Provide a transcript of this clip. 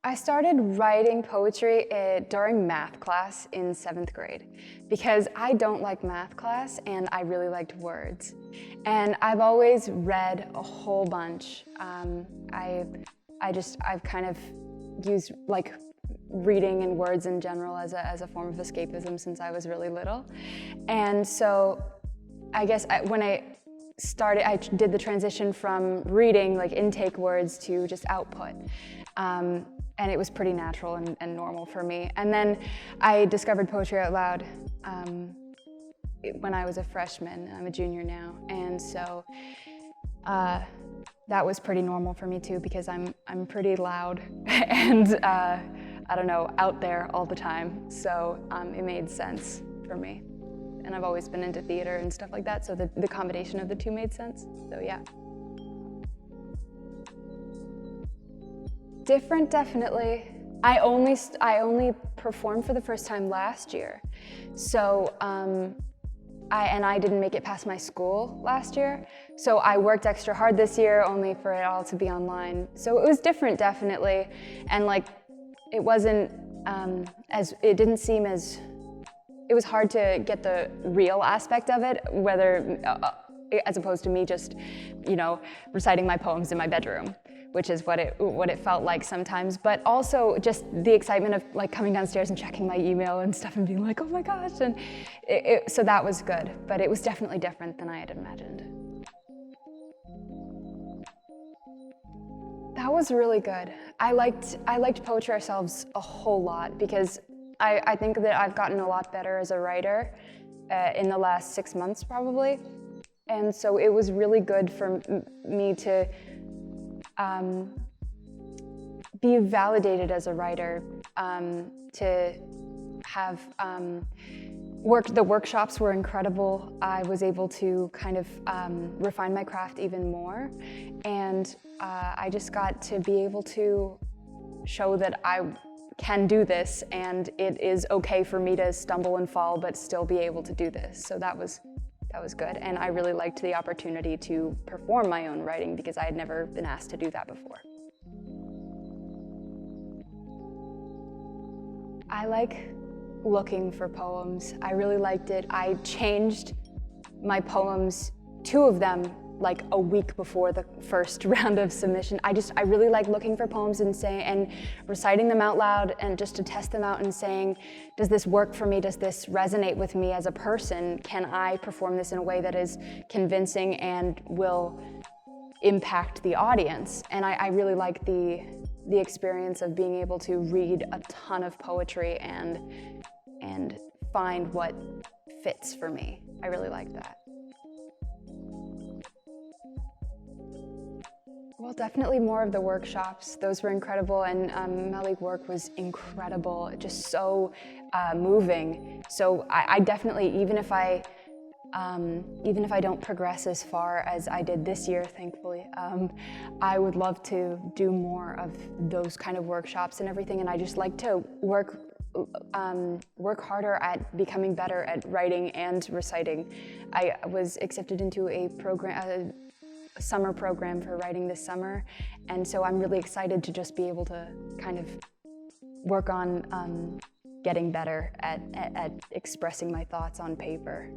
I started writing poetry during math class in 7th grade because I don't like math class and I really liked words. And I've always read a whole bunch. I've kind of used like reading and words in general as a form of escapism since I was really little. And so I guess when I did the transition from reading, like intake words, to just output. And it was pretty natural and normal for me. And then I discovered Poetry Out Loud when I was a freshman. I'm a junior now. And so that was pretty normal for me too, because I'm pretty loud and I don't know, out there all the time. So it made sense for me. And I've always been into theater and stuff like that, so the combination of the two made sense, so yeah. Different, definitely. I only performed for the first time last year, so I didn't make it past my school last year, so I worked extra hard this year only for it all to be online. So it was different, definitely, and like it wasn't it didn't seem as. It was hard to get the real aspect of it, whether, as opposed to me just, reciting my poems in my bedroom, which is what it felt like sometimes. But also just the excitement of like coming downstairs and checking my email and stuff and being like, oh my gosh, and so that was good. But it was definitely different than I had imagined. That was really good. I liked Poetry Ourselves a whole lot because I think that I've gotten a lot better as a writer in the last 6 months probably. And so it was really good for me to be validated as a writer, to have the workshops were incredible. I was able to kind of refine my craft even more. And I just got to be able to show that I can do this, and it is okay for me to stumble and fall, but still be able to do this. So that was good, and I really liked the opportunity to perform my own writing because I had never been asked to do that before. I like looking for poems. I really liked it. I changed my poems, 2 of them, like a week before the first round of submission. I really like looking for poems and reciting them out loud, and just to test them out and saying, does this work for me? Does this resonate with me as a person? Can I perform this in a way that is convincing and will impact the audience? And I really like the experience of being able to read a ton of poetry and find what fits for me. I really like that. Well, definitely more of the workshops. Those were incredible, and Malik work was incredible, just so moving. So I definitely, even if I don't progress as far as I did this year, thankfully, I would love to do more of those kind of workshops and everything. And I just like to work harder at becoming better at writing and reciting. I was accepted into a program. Summer program for writing this summer, and so I'm really excited to just be able to kind of work on getting better at expressing my thoughts on paper.